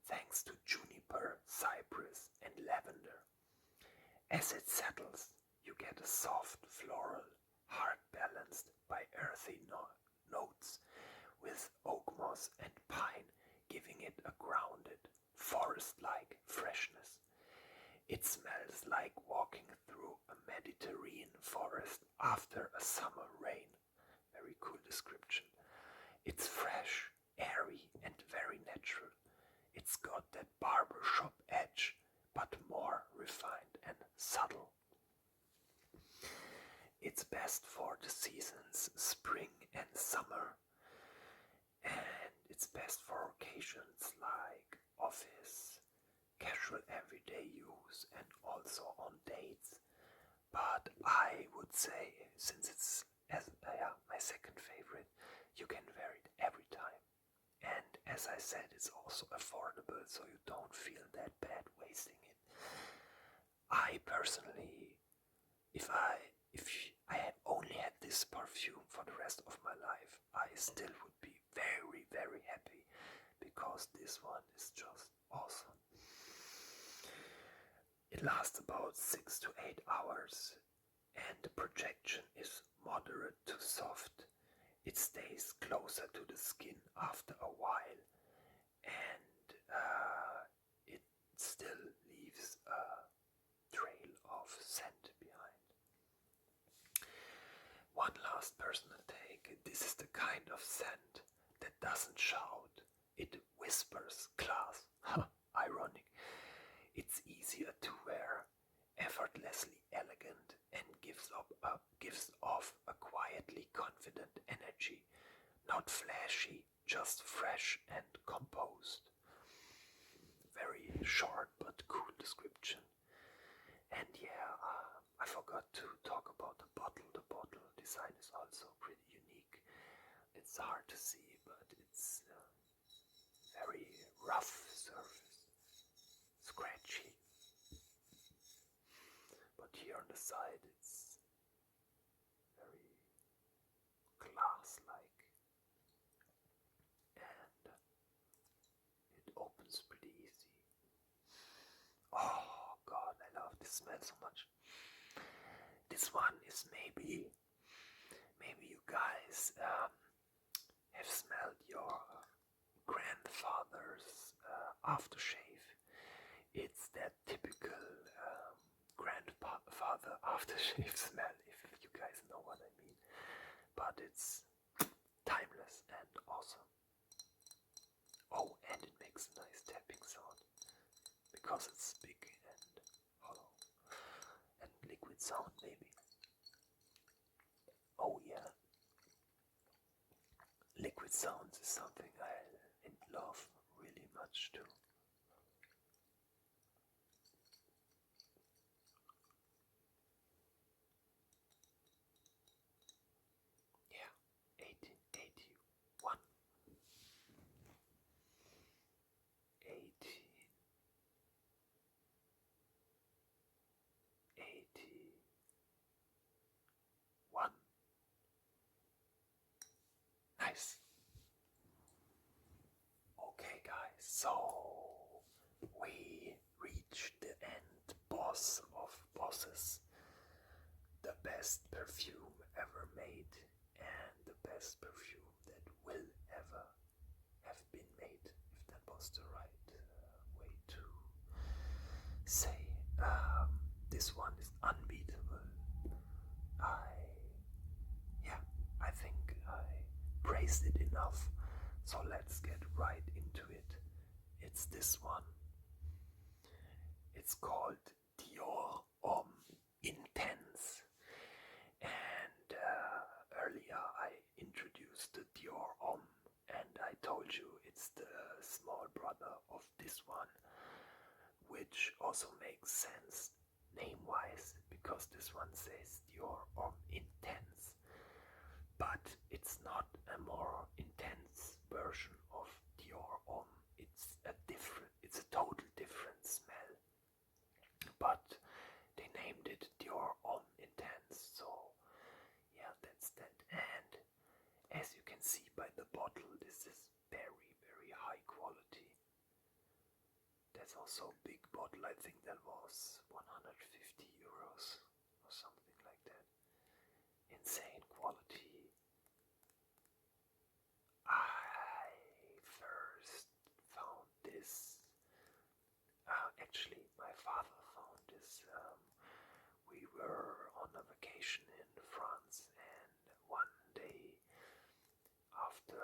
thanks to juniper, cypress, and lavender. As it settles, you get a soft floral, heart balanced by earthy notes, with oak moss and pine giving it a grounded, forest-like freshness. It smells like walking through a Mediterranean forest after a summer rain. Very cool description. It's fresh, airy, and very natural. It's got that barbershop edge, but more refined and subtle. It's best for the seasons spring and summer, and it's best for occasions like office, casual everyday use and also on dates. But I would say, since it's my second favorite, you can wear it every time. And as I said, it's also affordable, so you don't feel that bad wasting it. I personally, if I had only had this perfume for the rest of my life, I still would be very, very happy, because this one is just awesome. It lasts about 6 to 8 hours, and the projection is moderate to soft. It stays closer to the skin after a while, and it still leaves a trail of scent behind. One last personal take. This is the kind of scent that doesn't shout, it whispers class. Ironic. It's easier to wear, effortlessly elegant, and gives off a quietly confident energy. Not flashy, just fresh and composed. Very short but cool description. And yeah, I forgot to talk about the bottle. The bottle design is also pretty unique. It's hard to see, but it's very rough surface, scratchy. But here on the side, it's very glass-like, and it opens pretty easy. Oh God, I love this smell so much. This one is maybe you guys have smelled your grandfather's aftershave. It's that typical grandfather aftershave smell, if you guys know what I mean. But it's timeless and awesome. Oh, and it makes a nice tapping sound, because it's big and hollow. And liquid sound maybe. Oh yeah. Liquid sounds is something I love really much too. Yeah, 1881. 1881. Nice. Okay guys, so we reached the end boss of bosses. The best perfume ever made, and the best perfume that will ever have been made, if that was the right way to say. This one is unbeatable. I think I praised it enough, so let's get right into it. It's this one. It's called Dior Homme Intense, and earlier I introduced the Dior Homme, and I told you it's the small brother of this one, which also makes sense name-wise, because this one says Dior Homme Intense, but it's not a more intense version of Dior Homme. It's a total different smell, but they named it Dior Homme Intense, so yeah, that's that. And as you can see by the bottle, this is very, very high quality. That's also a big bottle. I think that was 150 euros or something like that. Insane quality. I first found this. Actually, my father found this. We were on a vacation in France, and one day after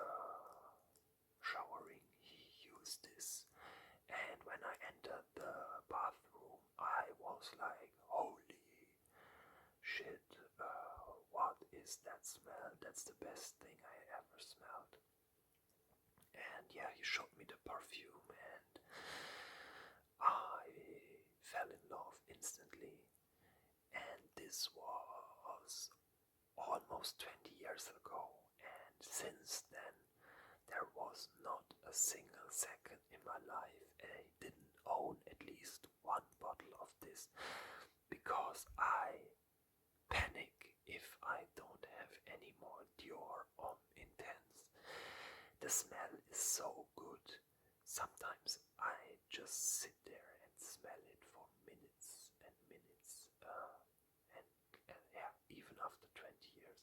showering, he used this. And when I entered the bathroom, I was like, holy shit, what is that smell? That's the best thing I ever smelled. And yeah, he showed me the perfume, and almost 20 years ago, and since then there was not a single second in my life I didn't own at least one bottle of this, because I panic if I don't have any more Dior Homme Intense. The smell is so good. Sometimes I just sit there and smell it for minutes and minutes, and yeah, even after 20 years.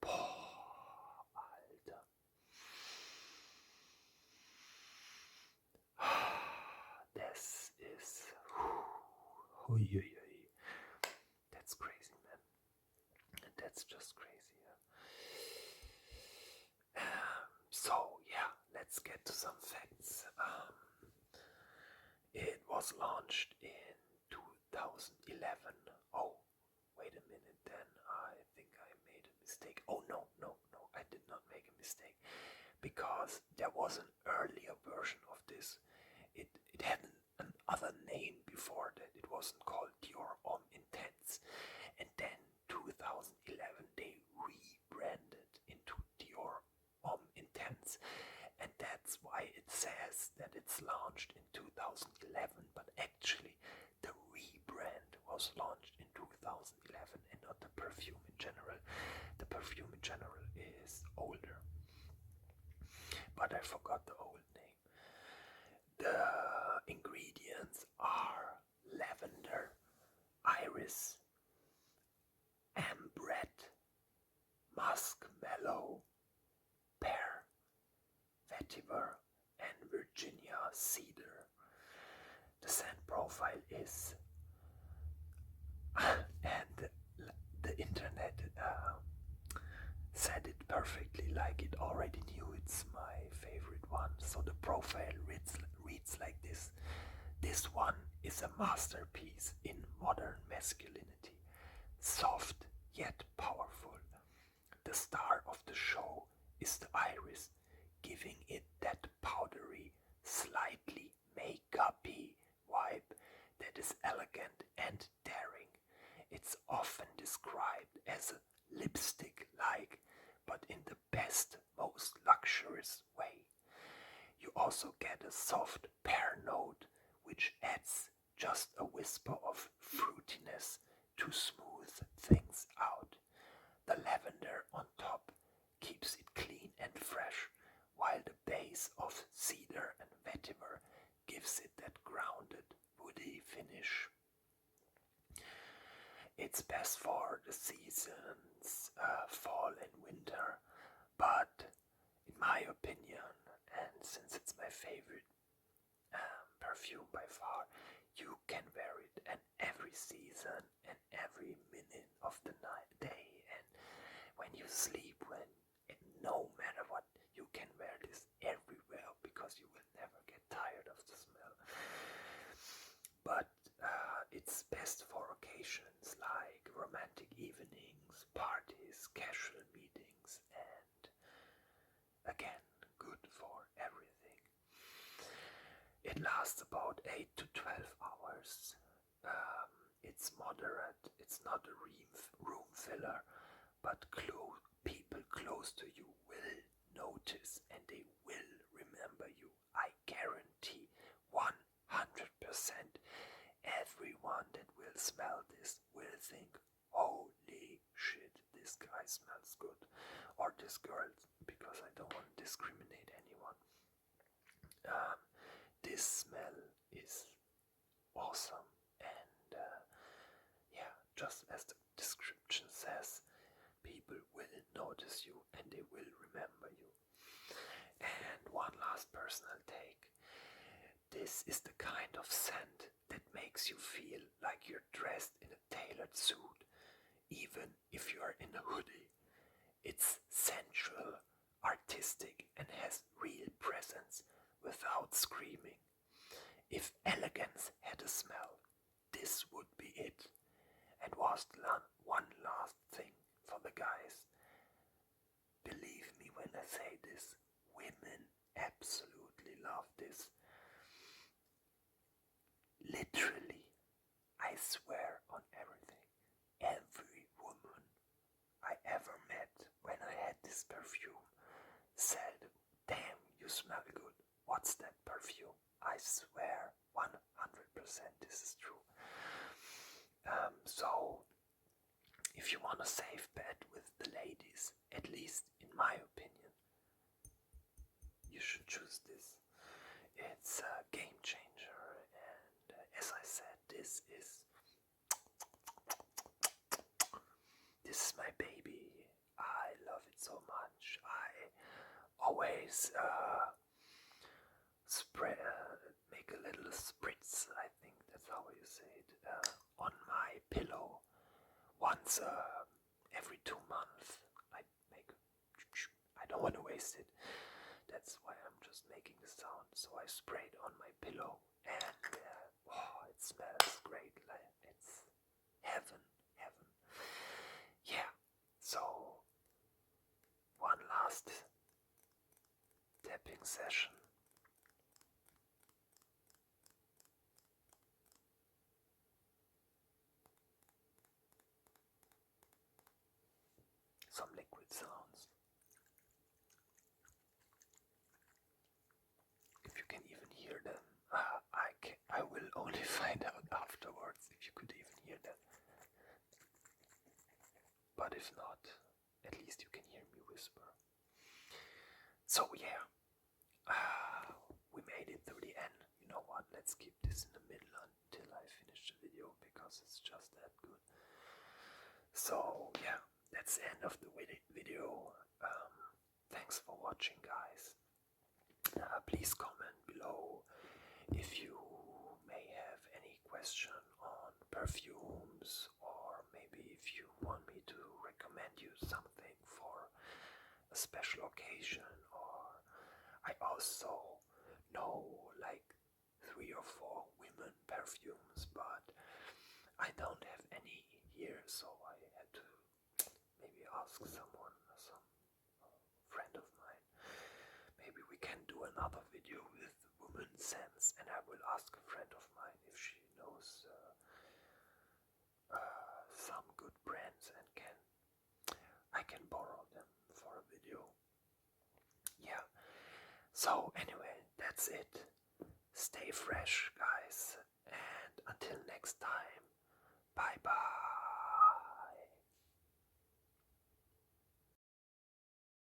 Boah, Alter. This is... That's crazy, man. And that's just crazy, yeah. So, yeah, let's get to some facts. It was launched in 2011. Oh, wait a minute, then I think I made a mistake. Oh, no, I did not make a mistake. Because there was an earlier version of this. It had another name before that. It wasn't called Dior Homme Intense. And then 2011 they rebranded into Dior Homme Intense. And that's why it says that it's launched in 2011. But actually the rebrand was launched in 2011 and not the perfume in general. The perfume in general is older. But I forgot the old name. The ingredients are lavender, iris, ambret, muskmallow, pear, vetiver, and Virginia cedar. The scent profile is, and the internet said it perfectly, like it already knew it's my favorite one. So the profile reads like this. This one is a masterpiece in modern masculinity, soft yet powerful. The star of the show is the iris, giving it that powdery, slightly make-up-y vibe that is elegant and daring. It's often described as a lipstick-like, but in the best, most luxurious way. You also get a soft pear note, which adds just a whisper of fruitiness to smooth things out. The lavender on top keeps it clean and fresh, while the base of cedar and vetiver gives it that grounded, woody finish. It's best for the seasons, fall and winter, but in my opinion, and since it's my favorite perfume by far, you can wear it in every season and every minute of the day, and when you sleep, no matter what, you can wear this everywhere because you will never get tired of the smell. But it's best for occasions like romantic evenings, parties, casual meetings, and again, good for everything. It lasts about 8 to 12 hours. It's moderate, it's not a room filler, but people close to you will notice and they will remember you. I guarantee 100% everyone that will smell this will think, holy shit, this guy smells good. Or this girl, because I don't want to discriminate anyone. This smell is awesome, and yeah, just as the description says, people will notice you and they will remember you. And one last personal take. This is the kind of scent that makes you feel like you're dressed in a tailored suit, even if you are in a hoodie. It's sensual, artistic, and has real presence without screaming. If elegance had a smell, this would be it. And was one last thing for the guys. Believe me when I say this, women absolutely love this. Literally, I swear on everything. this perfume said, "Damn, you smell good. What's that perfume?" I swear 100% this is true. So if you want a safe bet with the ladies, at least in my opinion, you should choose this. It's a game changer, and as I said, this is my baby. I love it so much. I always make a little spritz, I think that's how you say it, on my pillow once every 2 months. I don't want to waste it. That's why I'm just making the sound. So I spray it on my pillow, and it smells great. It's heaven. Yeah. So one last tapping session. Some liquid sounds. If you can even hear them, I will only find out afterwards if you could even hear them. But if not, at least you can hear me whisper. So yeah, we made it through the end. You know what? Let's keep this in the middle until I finish the video because it's just that good. So yeah, that's the end of the video. Thanks for watching, guys. Please comment below if you may have any question on perfumes, or maybe if you want me to recommend you something for a special occasion, or I also know like 3 or 4 women perfumes, but I don't have any here, so I had to maybe ask someone, some friend of mine. Maybe we can do another video with women scents, and I will ask a friend of mine if she knows some good brands and I can borrow them for a video. Yeah. So anyway, that's it. Stay fresh, guys, and until next time, bye bye.